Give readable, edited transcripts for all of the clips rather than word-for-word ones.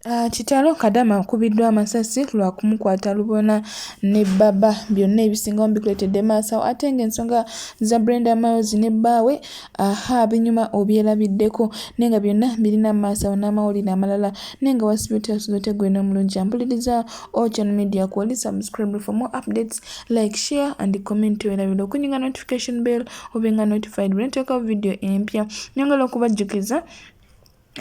Kitalo Kadama akubidwa amasasi lwa kumukwata lubona ne baba byonna ebisingawo mbikuletedde maaso ate ng'ensonga za Brenda Miles ne bbaawe binyuma obyerabiddeko nenga byonna birina maaso n'amawulire amalala nenga wasibita sozote gwena omulungi ampuliriza Channel Media kwoli subscribe for more updates, like, share and comment werabira okunyinga notification bell obenga notified when I video empya nyongera okubajjukiza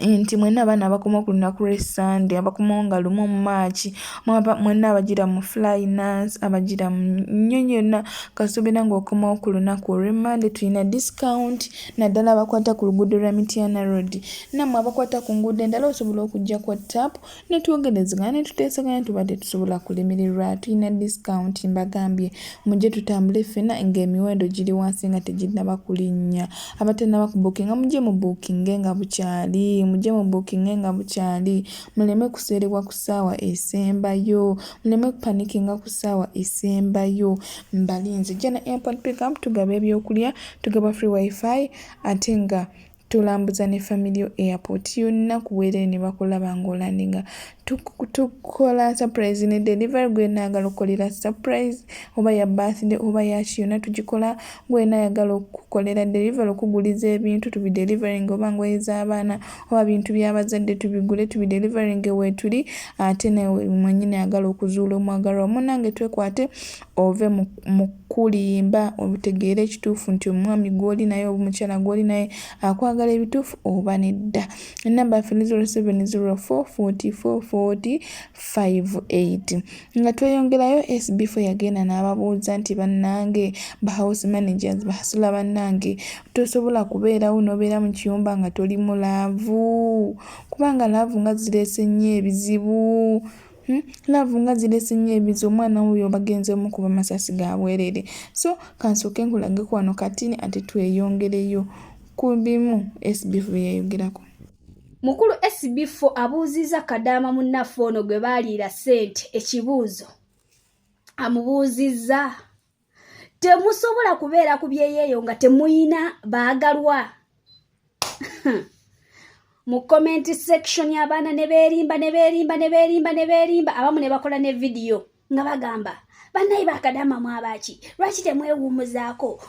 nti mwenna abaana abakoma ku lunaku lw'Essande abakoma nga lumu mu Maaci mwenna abagira mu finance abagira mu nnyonyi yonna kasobera ng'okomawo ku lunaku olw'Emmande tulina discount naddala abakwata ku luguudo lwa Mityana Road nammwe abakwata ku nguudo endala osobola okujja kwa tap ne twogerezegana ne tuteesaganya tubadde tusobola kulemererwa tulina discount mbagambye mujje tutambule ffenna ng'emiwendo giri wansi nga teginnaba kulinnya abatannaba kubuukinga mujje mu buukinge nga bukyali mujje mu booking nga bukyali muleme kuserebwa ku ssaawa esembayo muleme kupanikinga ku ssaawa esembayo mbalinzi jana airport pickup tugaba ebyokulya tugaba free wifi ate nga tulambuza ne family airport yonna kuwere ne bakolaba ng'olandinga tukola surprise ne delivery gwenayagala okukolera surprise oba ya birthday oba yaki yonna tugikola gwenayagala okukolera delivery okuguliza ebintu tubidelivering oba ngoye z'abaana oba bintu by'abazadde tubigule tubidelivering wetuli ate nawe mwenyine ayagala okuzuula omwagalwa munange twekwate ove mu kulimba obutegeere ekituufu nti omwami gw'oli naye oba omukyala gw'oli naye akwagala ebituufu oba nedda enamba yaffe ni 0704444058 nga tweyongerayo SB4 yagenda n'ababuuza nti bannange ba house managers basula bannange tosobola kubeerawo n'obeera mu kiyumba nga toli mu laavu kubanga laavu nga zireese nnyo ebizibu laavu nga zireese nnyo ebizibu omwana wuyo bagenze mukuba amasasi ga bwerere so kansooke nkulageko wano katini ate tweyongereyo ku bimu SB4 yayogerako. Mukulu SB4 abuuziza Kadama munnaffe ono gwe baaliira ssente ekibuuzo amubuuzizza temusobola kubeera ku byeyeeyo nga temuyina baagalwa mu comment section y'abaana ne beerimba abamu ne bakola ne video nga bagamba bannayi ba Kadama mwabaki lwaki temwewumuzaako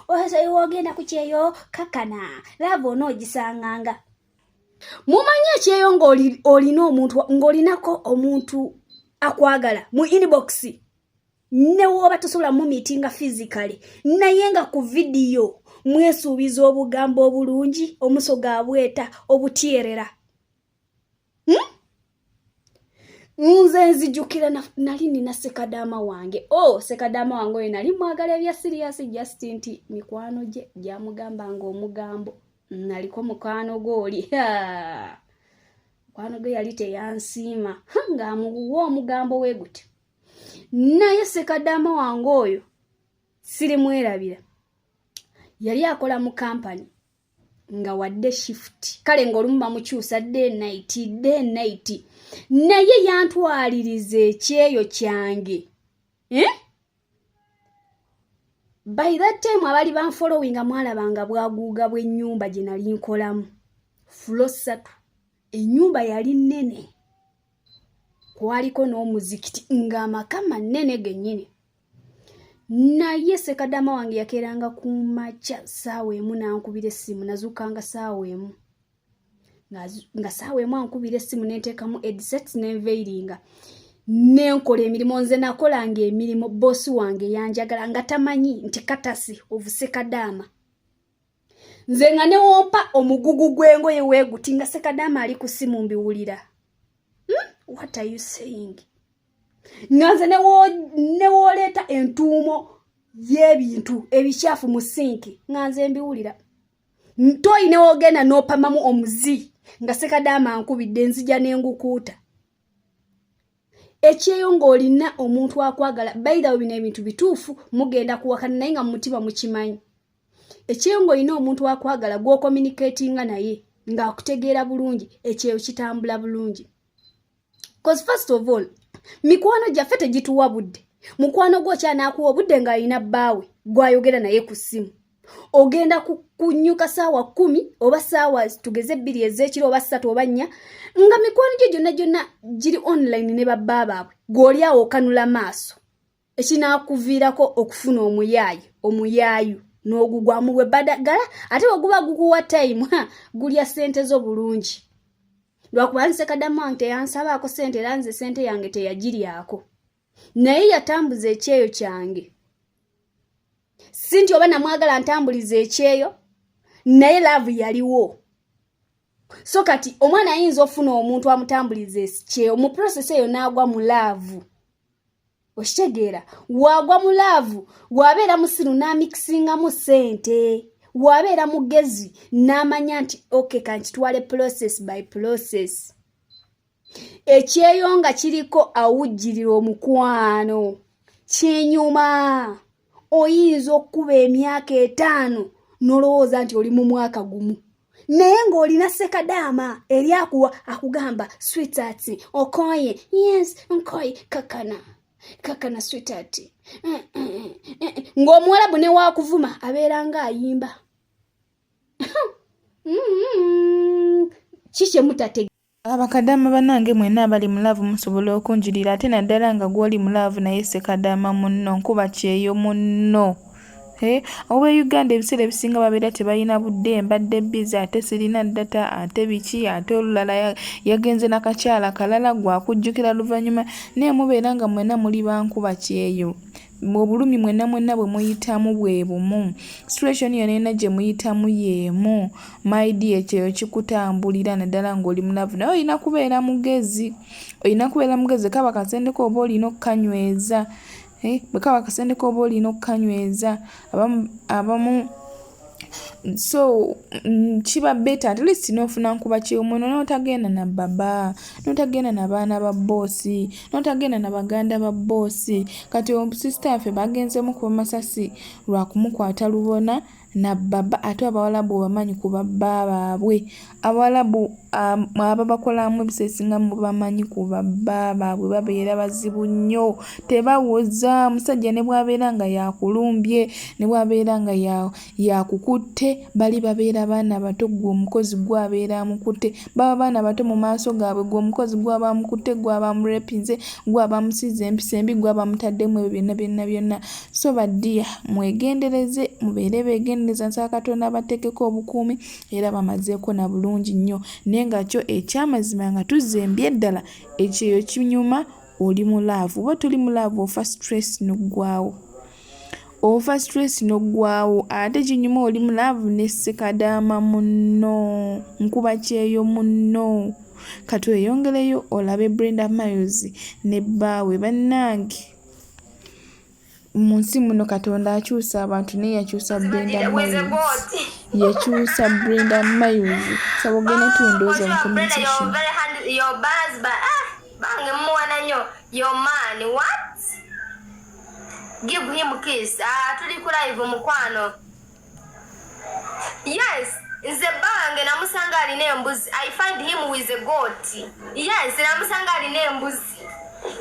ogenda ku kyeyo kakana laavu onoogisanganga mumanyi ekyeyo ng'olinako omuntu akwagala mu inbox ne wooba tosobola mu meetinga physically naye nga ku video mwesuubiza obugambo obulungi omuso gaabweta obutyerera nze nzijukira nali nina Sekadama wange Sekadama wange oyo nali mwagala ebya serious just nti mikwano gye gyamugambanga omugambo naliko mukwano gw'oli mukwano gwe yali teyansiima ng'amuwa omugambo we guti naye Sekadama wange oyo sirimwerabira yali akola mu company nga wadde shift kale ng'olumu bamukyusa day night naye yantwaliriza ekyeyo kyange by that time abali banfollowinga mwalabanga bwaguuga bw'ennyumba gye nali nkolamu floor 3 ennyumba yali nnene kwaliko n'omuzikiti ng'amaka manene gennyini naye Sekadama wange yakeranga ku makya ssaawa emu n'ankubira essimu nazuukanga ssaawa emu nga ssaawa emu ankubira essimu n'enteekamu headsets n'enveiringa nenkola emirimu nze nakolanga emirimu bossi wange yanjagala nga tamanyi nti katasi of Sekadama nze nga newompa omugugu gw'engoye weeguti nga Sekadama ali ku ssimu mbiwulira what are you saying nga nze newooleeta entuumo y'ebintu ebikyafu mu sinki nga nze mbiwulira ntoyine wogenda n'opamamu omuzi nga Sekadama ankubidde nzija n'engukuuta ekyeyo ng'olina omuntu akwagala by the way bino ebintu bituufu mugenda kuwakana naye nga mu mutima mukimanyi ekyeyo ng'olina omuntu akwagala gw'ocommunicatinga naye ng'akutegeera bulungi ekyeyo kitambula bulungi because first of all mikwano gyaffe tegituwa budde mukwano gwo kyanakuwa obudde ng'alina bbaawe gwayogera naye ku ssimu ogenda kunyuka saawa 10 oba saawa tugeze 2 ez'ekiro oba 3 oba 4 nga mikwano gyo gyonna giri online ne babba baabwe goli awo kanula maaso ekinakuviirako okufuna omuyaayu n'ogugwamu bwe badagala ate oguba gukuwa time gulya sente zo bulungi lwakubanise Kadama nte yansabaako sente era nze sente yange teyagiryako naye yatambuza ekyeyo kyange sinti oba namwagala ntambuliza ekyeyo naye love yaliwo so kati omwana ayinza ofuna omuntu amutambuliza ekyeyo mu process eyo n'agwa mu love oshitegeera wagwa mu love wabeera musiru n'amixinga mu sente wabeera mugezi n'amanya nti okay kanti twale process by process ekyeyo nga kiriko awujjirira omukwano kyenyuma oyinza okuba emyaka 5 nolowooza nti oli mu mwaka gumu naye ng'olina Sekadama eryakuwa akugamba sweetheart okoye yes nkoye kakana sweetheart ng'omuwalabu ne wakuvuma abeera ng'ayimba kiki mutate Abakadama banange mwena abali mu love musobola okunjulira ate naddala nga gwoli mu love naye Sekadama munno nkuba kyeyo munno oba Uganda ebiseera ebisinga babeera tebalina budde mbadde busy ate sirina data ate biki ate olulala yagenze n'akakyala kalala gwakujjukira luvannyuma naye mubeera nga mwena muli bankuba kyeyo obulumi mwena bwe muyitamu bwe bumu situation yonna gye muyitamu yeemu maidi ekyeyo kikutambulira naddala ng'oli mu love naye olina kubeera mugezi kaba kasendeko oba olina okukanyweza bwe kaba akasendeko oba olina okukanyweza abamu so kiba beta at least n'ofuna nkuba ky'omuno n'otagenda na baba n'otagenda na baana ba boosi n'otagenda na baganda ba boosi kati sister affe bagenzemu kuba amasasi lwa kumukwata lubona na baba ate abawalabu bamanyi ku babba baabwe abawalabu ababakolamu ebiseesinga mu bamanyi ku babba baabwe babeera bazibu nnyo tebawoza musajja ne bwabeera nga yakulumbye ne bwabeera nga yakukutte bali babeera baana bato gwe omukozi gwabeera amukutte baba baana bato mu maaso gaabwe gwe omukozi gwaba amukutte gwaba amurepinze gwaba amusize empisa embi gwaba amutaddemu ebyo byonna so baddiya mwegendereze mubeere beegendereza nsaba Katonda abateekeko obukuumi era bamazeeko na bulungi nnyo naye nga kyo ekyamazima nga tuzembye ddala ekyeyo kinyuma oli mu laavu oba tuli mu laavu ofa stress n'oggwaawo ate kinyuma oli mu laavu ne Sekadama munno nkuba kyeyo munno kati oyongereyo olabe Brenda Miles ne bbaawe bannange mu nsi muno Katonda akyusa abantu naye yakyusa Brenda Miles saba ogenda tundooza mu comment section bange mwana nnyo your man what give him kiss tuli ku live mukwano yes nze bange namusanga alina embuzi I find him with a goat yes namusanga alina embuzi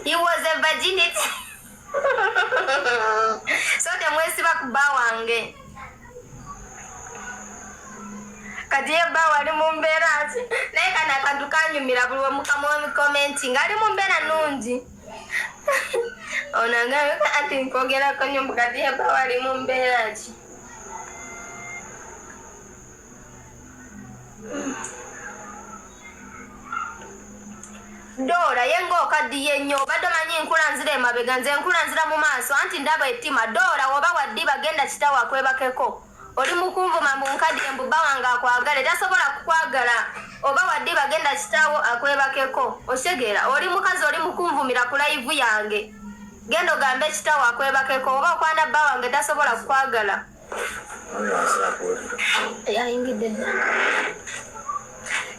he was a virginity so temwesiba ku bba wange kati ye bba wali mu mbeera ati naye kana akantu kanyumira buli wemukamu commenti ngaali mu mbeera nungi onangayo ati nkogerako nyumbu kati ye bba wali mu mbeera ki Dora yengo okaddiye nnyo obadde omanyi nkulanzira emabega nze nkulanzira mu maaso anti ndaba ettima Dora woba waddi bagenda kitawo akwebakeko oli mukunvuma mbu nkaddiye mbu bba wange akwagala tasobola kukwagala oba waddi bagenda kitawo akwebakeko otegeera oli mukazi oli mukunvumira ku live yange genda ogambe kitawo akwebakeko oba okwanda bba wange tasobola kukwagala yayingidde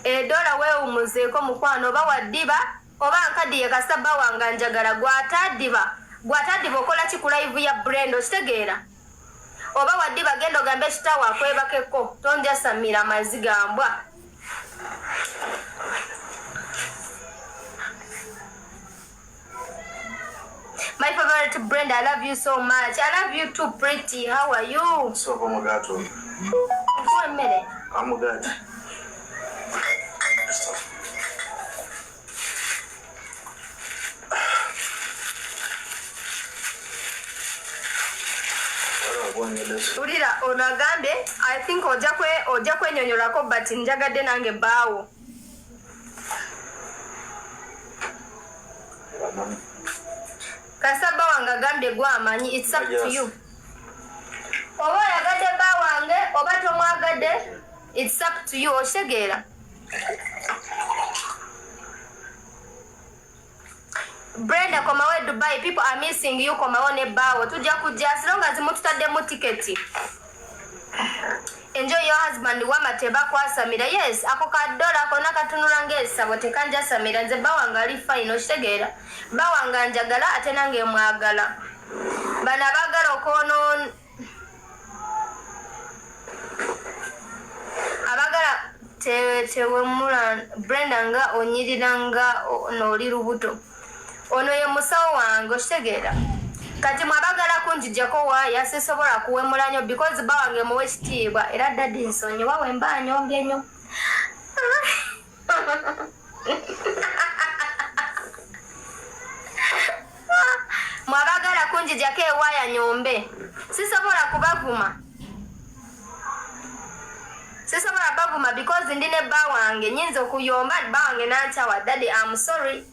Dora weewumuzeeko mukwano oba waddiba oba nkaddiye kasita bba wange njagala gwataddiba okola ki ku live ya Brenda okitegeera oba waddiba genda ogambe ekitawo akwebakeko tonjasamira amazigambwa My favorite sweetheart Brenda, I love you so much. I love you too, pretty. How are you? So Kwegatta. One minute. I'm good. Ulira onagambe, I think oja kwenyonyolako but njagadde nange baawo. Kasaba wanga gambe gwa amanyi, it's up to you. Oba yagadde bawange oba tomwagadde, it's up to you. Oshegeera. Brenda komawe Dubai, people are missing you komawo ne bawo. Tujja kujja as long as mututaddemu ticket. Enjoy your husband wamateba kwasamira. Yes, ako kadola kona katunula ng'essabo tekanja samira. Nze bawanga ali fine. Oshegeera. Bawanga njagala ate nange mwagala. Bana bagala okono abagala tewe mula Brenda nga onyiriranga n'oli lubuto. Ono ye musawo wange. Oshegeera. Kati mwabagala kunjijjako waaya sisobola kuwemula nnyo because bawange muwe kitiibwa era daddy nsonyiwa we mba nyombye nnyo. Mwabagala kunjijjako ewaaya nyombe sisobola kubavuma. Sisobola bavuma because ndine bawange nyinza okuyomba bawange nanchawa. Daddy I'm sorry.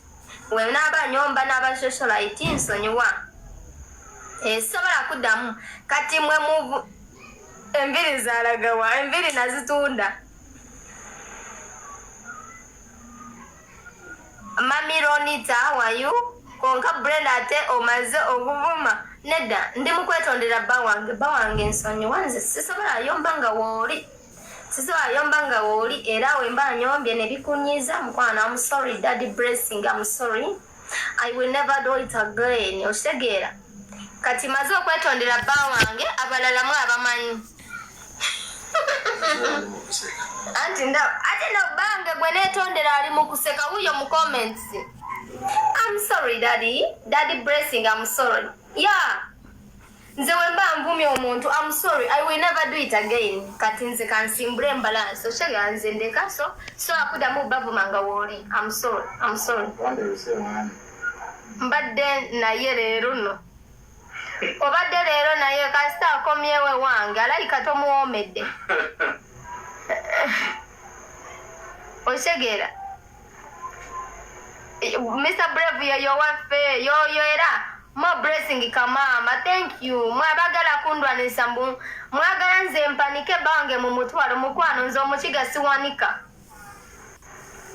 We naba nyomba naba socialite nsonyiwa. Sobola kuddamu kati mwe mu enviri zalagawa enviri nazitunda. Mami Ronita, how are you? Konka Brenda ate omaze okuvuma. Nedda ndi mukwetondera bawange nsonyiwa nze sisobola yomba nga wooli. Sisobola yomba nga wooli era we mba nyombye ne bikunyiza mukwana. I'm sorry daddy blessing, I'm sorry. I will never do it again. Oshegeera. Kati maze okwetondera bawange abalala mwe abamanyi. Anti ate bange gwe netondera ali mu kuseka huyo mu comments. I'm sorry daddy. Daddy blessing, I'm sorry. Yeah. Nze wemba mvumi omuntu, I'm sorry. I will never do it again. Kati nze kansimbule embalance. Oshegeera nze ndeka so akudamu bavumanga woli. I'm sorry. I'm sorry. Mbadde naye leero no. Obadde leero naye kasita akomyewe wange alayika tomuwomedde. Oshegeera. Mr. Brave yo waffe yo era more blessing kamama. Thank you. Mwabagala kundwanisa mbu mwagala nze mpanike bange mu mutwalo mukwano nze omukiga siwanika.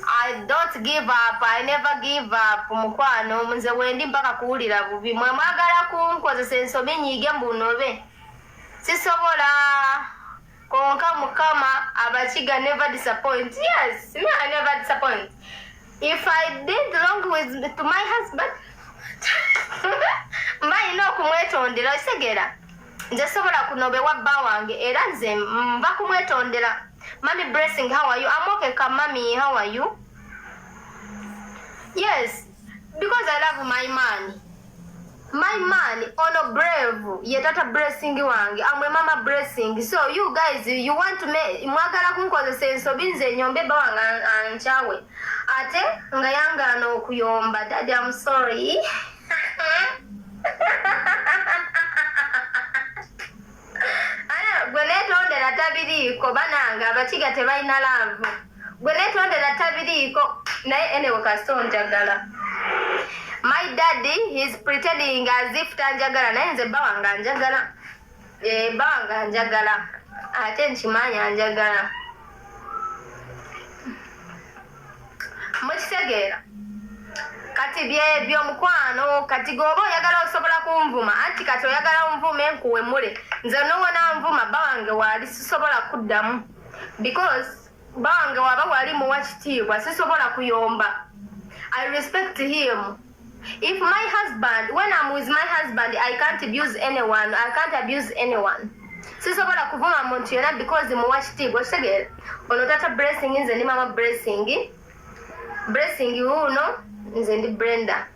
I don't give up. I never give up. Mukwano nze wendi mpaka kuwulira bubi. Mwe mwagala kunkozesa ensobi nyiige mbunobe. Sisobola. Konka mukama abakiga never disappoint. Yes, me I never disappoint. If I did wrong to my husband, mbayi n'okumwetondera. Osegera nze sobola kunobewa bba wange era nze mba kumwetondera. Mommy blessing, how are you? I'm okay, Kamami, how are you? Yes, because I love my man. My man, Ono Brave, yetata blessing wange. Amwe mama blessing. So you guys, you want to make mwagala kunkozesa ensobi nze nyombe bawanga anchawe. Ate nga yangana okuyomba. Daddy, I'm sorry. Gwe netondera tabiriiko bananga abakiga tebalina laavu. Gwe netondera tabiriiko naye enewe kasito njagala. My daddy, he's pretending as if tanjagala naye nze bawanga njagala. Bawanga njagala. Ate nkimanya njagala. Mukitegeera. Kati by'omukwano kati goba oyagala osobola kunvuma anti kati oyagala onvume nkuwemule nze nowona nvuma bawange waali sisobola kuddamu because bawange waba wali muwa kitiibwa sisobola kuyomba. I respect him. If my husband, when I'm with my husband, I can't abuse anyone. I can't abuse anyone. Sisobola kuvuma muntu yena because muwa kitiibwa. Kitegeera. Ono tata blessing nze ndi mama blessing. Blessing Wuno nze ndi Brenda.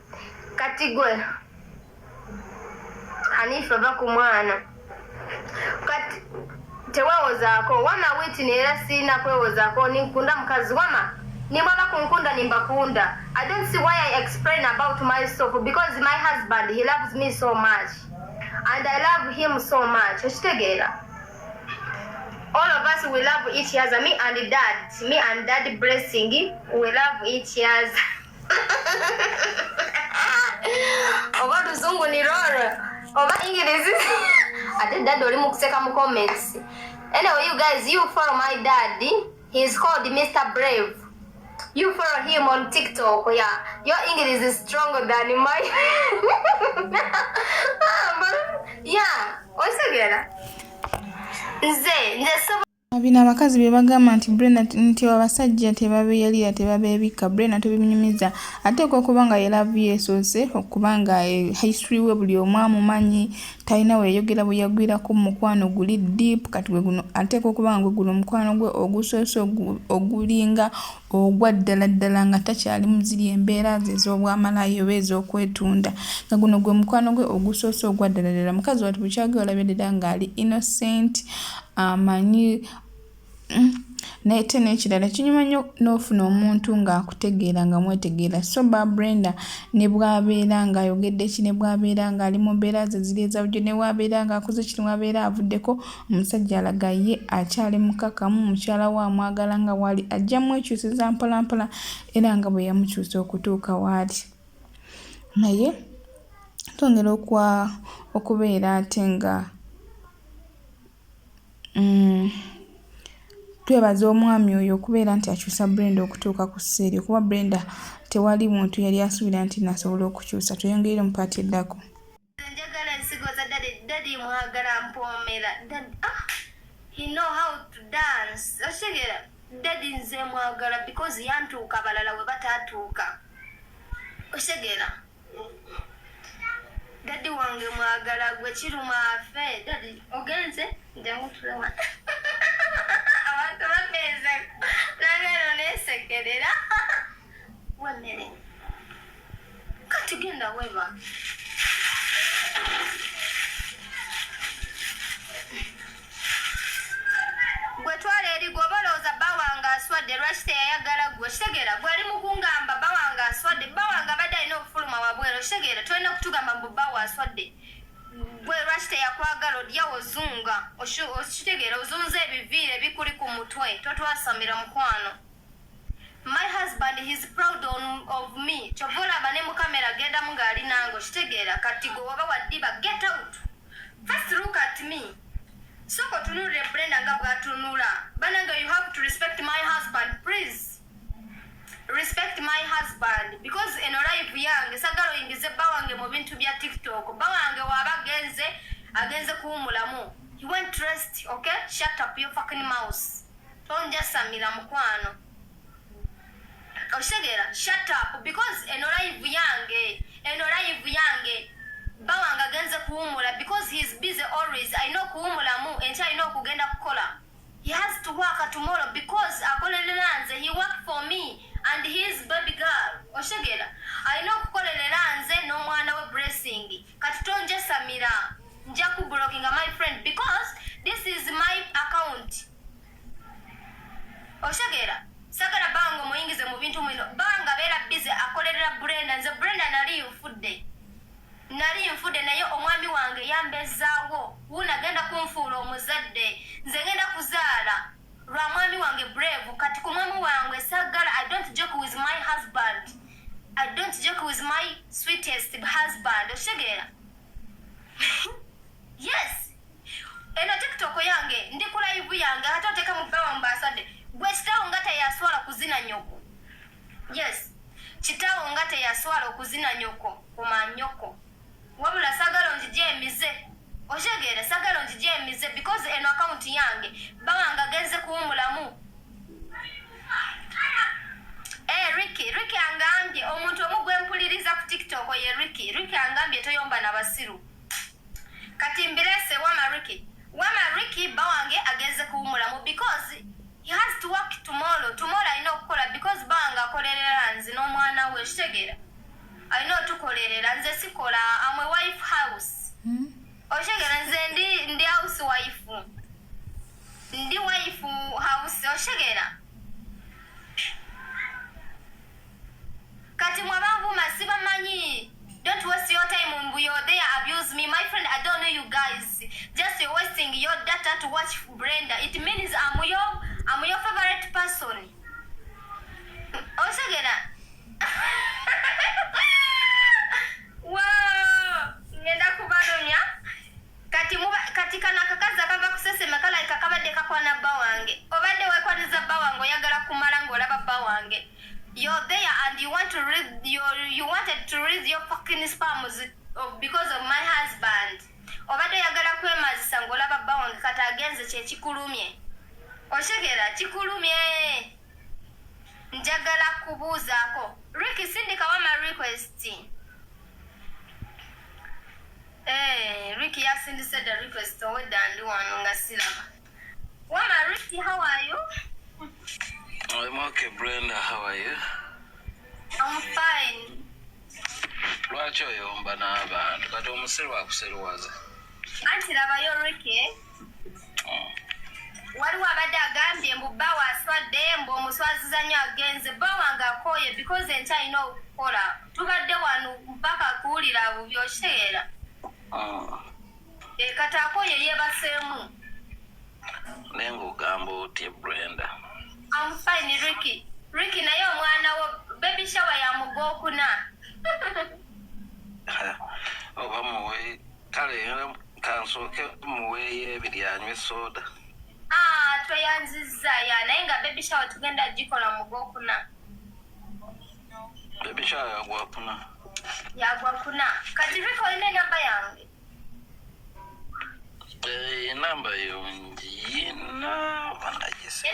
Kati gwe Hanifa bakumwana kati tewawozaako wama witi neera sirina kwewozaako ninkunda mukazi wama nimwaba kunkunda nimbakunda. I don't see why I explain about myself because my husband, he loves me so much and I love him so much. Okitegeera, all of us we love each other, me and dad blessing, we love each other. Oba luzungu ni lolo oba English. Ate dad oli mukuseka mu comments. Anyway, you guys, you follow my daddy. He's called Mr. Brave. You follow him on TikTok. Yeah, your English is stronger than mine. Yeah, what's again? Nze so Bino abakazi bye bagamba nti Brenda nti abasajja tebabeeyalira tebabeebika. Brenda tobimunyumiza ate okuba nga yelavu yeesoose okuba nga history we buli omu amumanyi talina weeyogera bwe yagwirako mukwano guli deep kati gwe guno ate okuba nga guno mukwano gwe ogusoose ogulinga ogwa ddala nga takyali mu ziri embeera ze ez'obwamalayo oba ez'okwetunda nga guno gwe mukwano gwe ogusoose ogwa ddala. Mukazi watu bukyage olabye ddala ng'ali innocent amanyi nete n'ekirala kinyuma nnyo n'ofuna omuntu ng'akutegeera nga mwetegeera. So Brenda ne bw'abeera ng'ayogedde ki ne bw'abeera ng'ali mu mbeera ze ziri ezabujjo ne bw'abeera ng'akoze kiri bw'abeera avuddeko omusajja alaga ye akyali mukakamu mukyala we amwagala nga waali ajja mwekyusiza mpolampola era nga bwe yamukyusa okutuuka waali naye twongera okubeera ate nga twebaza omwami oyo okubeera nti akyusa Brenda okutuuka ku sseeri kuba Brenda tewali muntu yali asuubira nti nasobola okukyusa. Tweyongerere mu paati eddako. Njagala ensigo za daddy mwagala mpoomera. He know how to dance. Otegera daddy nze mwagala because yantuuka abalala we bataatuuka. Otegera daddy wange mwagala gwe kiruma afe. Daddy ogenze njangu tulema. Abantu bapeza nagano nesekerera wemere kati genda weba gwe twala eri gobalooza bawanga aswadde lwaki teyayagala gwe. Kitegera gwali mukungamba bawanga aswadde bawanga badde alina obufuluma wabwera. Kitegera tolina kutugamba mbu bawa aswadde gwe lwaki teyakwagala odyawo ozunga. Okitegeera ozunza ebiviire ebikuli ku mutwe totwasamira mukwano. My husband, he's proud of me. Kyova olaba ne mu kamera gendamu ng'ali nange. Okitegeera kati gwe waba waddiba get out. First look at me. Soko tunulire Brenda nga bw'atunula. Bananga, you have to respect my husband, please. Respect my husband because eno live yange sagalo ingize bawange mu bintu bya TikTok. Bawange waba agenze kuwumulamu. He went rest, okay? Shut up your fucking mouse. Tonja samira mukwano. Oshegera, shut up because eno live yange bawange agenze kuwumula because he's busy always. I know kuwumulamu enti I know kugenda kukola. He has to work tomorrow because akoleranze. He worked for me and his baby girl. Oshegera, I know kukoleranze no mwana we blessing. Kati tonja samira. Njaku blocking my friend because this is my account. Oshegera, sagala bango muyingize mu bintu mwino. Banga beera busy akolerera Brenda. Nze Brenda nali nfudde naye omwami wange yambezaawo. Wuno agenda kunfuula omuzadde. Nze ngenda kuzaala lwa mwami wange Brave. Kati ku mwami wange sagala. I don't joke with my husband. I don't joke with my sweetest husband. Oshegera. Yes. Eno TikTok yange ndi ku live yange hata oteka mu bawa mbasade. Gwe kitawo ngate yaswala kuzina nyoko. Yes. Kitawo ngate yaswala okuzina nyoko kuma nyoko. Wabula sagala onjije emize. Oshegera sagala onjije emize because eno account yange bawanga genze kuwumulamu. Ricky angambye omuntu omugwe mpuliriza ku TikTok ye Ricky angambye toyomba na basiru. Kati mbirese wama Ricky bawange agenze kuwumulamu because he has to work tomorrow I know kukola because bawanga akolerera nzi n'omwana we. Kitegera I know tukolerera nze sikola amwe wife house. Oshegera nze ndi housewife. Ndi wife house oshegera. Kati mwabavuma sibamanyi. Don't waste your time on you're there abuse me. My friend, I don't know you guys. Just you're wasting your data to watch Brenda. It means I'm your favorite person. Oshegera. Wow. Ngenda kubaronya. Kati kana kakaza kava kusesema kala ikakabadde kakwana bawange. Obadde wekwaniza bawange oyagala kumala ng'olaba bawange. You're there and you want to read you wanted to read your fucking spams because of my husband. Obadde oyagala kwemazisa ng'olaba bawange kati agenze kye kikulumye. Oshegera kikulumye. Njagala kubuuzaako. Ricky sindika wama request. Ricky yasindise the request owedandi wano nga silaba. Wama Ricky, how are you? I'm okay, Brenda. How are you? I'm fine. Lwaki oyomba n'abantu kati omusiru akuseruwaza? Anti labayo Ricky. Waliwo abadde agambye mbu bbawa aswadde mbu omuswaziza nnyo agenze bbawange akooye because enkya alina okukola. Tubadde wano mpaka kuwulira bubi osheera. Kati akooye yeebaseemu. Naye ng'ogamba otye Brenda? I'm fine, Ricky. Ricky naye omwana wo baby shower ya mugokuna. Oba muwe kale kansooke muweeyo ebiri anywe soda. Tweyanzizza ya naye nga baby shower tugenda gikola mugokuna. Baby shower yagwakuna? Yagwakuna. Kati Ricky olina enamba yange? Enamba yongiyina banagise.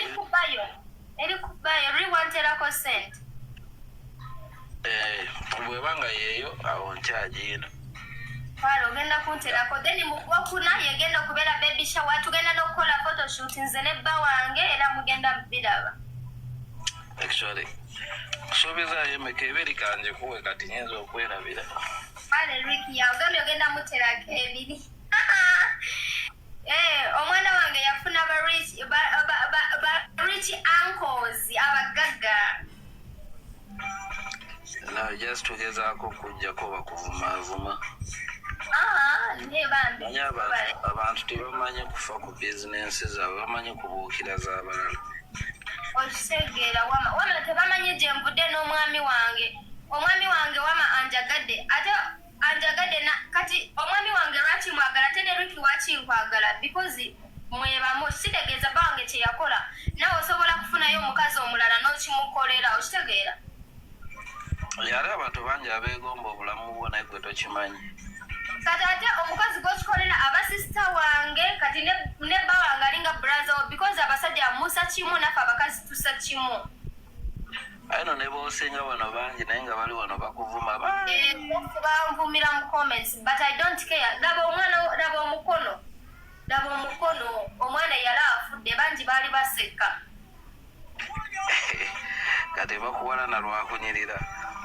Eri kubayo riwanterako sente. Bwebanga yeeyo awo nkyagiyina. Palo ogenda kunterako then mugwakuna yegenda okubeera baby shower tugenda n'okukola photoshoot nze ne bba wange era mugenda biraba. Actually suubizaayo emeka ebiri kanje kuwe kati nyinza okwerabira. Pale Ricky yagambye ogenda muterako ebiri. Omwana wange yafuna rich uncles abagagga. No, just tugezaako okujjako bakuvumavuma. Nebambi. Abantu tebamanyi kufa ku bizinensi zaabwe, bamanyi kubuukira z'abalala. Okisegeera wama tebamanyi gye nvudde n'omwami wange. Omwami wange wama anjagadde. Ate anjagadde kati omwami wange lwaki mwagala ate ne Ricky waki nkwagala because mwebamu kitegeeza bange kye yakola nawe osobola kufunayo omukazi omulala n'okimukolera okitegeera. Yali abantu bangi abeegomba obulamu bwo naye gwe tokimanyi. Kati ate omukazi gw'okikolerera abasisita wange kati ne bba wange alinga brother because abasajja musa kimu naffe abakazi tusa kimu. Ayino ne boosinga wano bangi naye nga bali wano bakuvuma bangi. Banvumira mu comments but I don't care. Laba omukono omwana yali afudde bangi baali baseka. Kati bakuwala na lwakunyirira.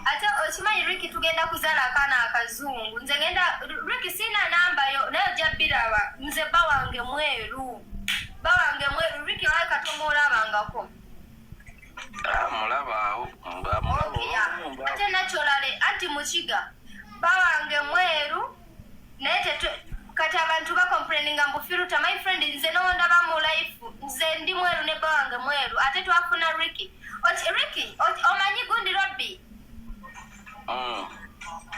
Ate okimanyi Ricky tugenda kuzaala akaana akazungu. Nze ngenda Ricky sina nambayo naye ojja biraba. Nze bba wange mweru. Ricky wawe katomulabangako. Mulaba awo. Ate nakyolale anti mukiga. Bba wange mweru naye kati abantu bakomplaininga mbu firuta my friend nze nondaba mu life nze ndi mweru ne bba wange mweru ate twafuna Ricky. Ricky omanyi gundi Robby?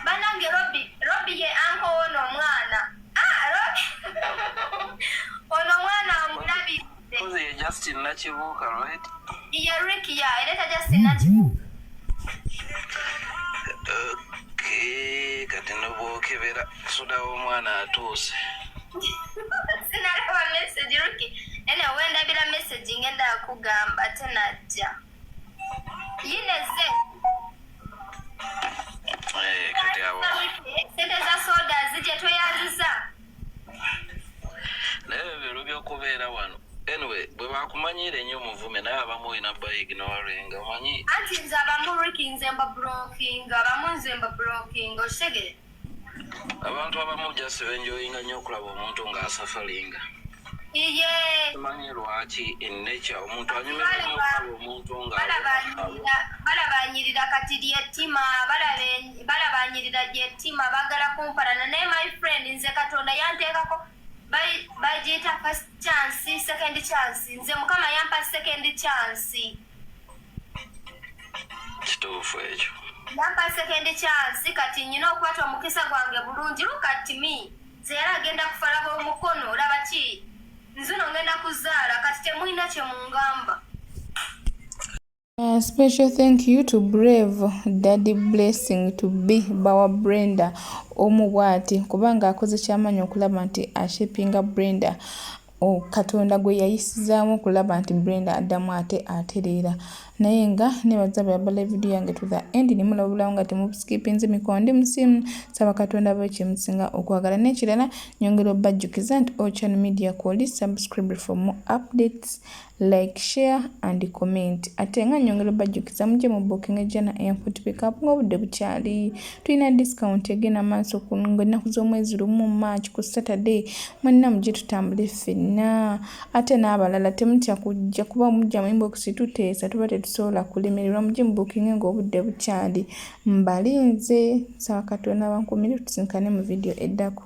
Banange Robby ye anko ono omwana. Robby. Ono omwana omulabi. Koze ye Justin Nakibuuka, right? Ye Ricky ya ereta Justin Nakibuuka. Okay, kati nobwokebera soda w'omwana atuuse. Sinalaba message Ricky. Ene wendabira message ngenda kugamba tenajja. Yineze. Kati awo. Sente za soda zijje tweyanziza. Naye biro by'okubeera wano. Anyway, bwe bakumanyire nnyo omuvume naye abamu olina ignoring omanyi. Anti nze abamu Ricky nze mba blocking, abamu nze mba blocking, okitegere? abantu abamu just benjoyinga nnyo okulaba omuntu ng'asafalinga. Iye. Simanyi lwaki in nature omuntu anyumirwa nnyo okulaba omuntu nga balabanyirira kati lyettima balabanyirira lyettima bagala kumpalana naye my friend nze Katonda yanteekako bagiyita first chance second chance nze Mukama yampa second chance. Kituufu ekyo. Yampa second chance kati nyina okwata omukisa gwange bulungi. Look at me. Nze yali agenda kufalaba omukono olaba ki? Nzuno ngenda kuzaala kati temulina kye mungamba. Special thank you to Brave Daddy Blessing to be Bawa Brenda omubwati kubanga akoze kyamaanyi okulaba nti ashipinga Brenda Katonda gwe yayisizaamu okulaba nti Brenda addamu ate atereera naye nga nebaza bayabala video yange to the end nimulabulawo nga temubuskipinze mikondi musimu saba Katonda bwe musinga okwagala n'ekirala nyongera obajjukiza nti Ochano Media Call subscribe for more updates like share and comment ate nga nyongera obajjukiza muje mu booking ejana airport pickup ng'obudde bukyali tulina discount egena maaso ku ennaku z'omwezi lumu March ku Saturday mwenna muje tutambule ffenna ate n'abalala temutya kujja kuba mujja mu inbox tuteesa tuba tetusobola kulemererwa muje mu booking ng'obudde bukyali mbalinze sawa Katonda bankumire tusinkane mu video eddako.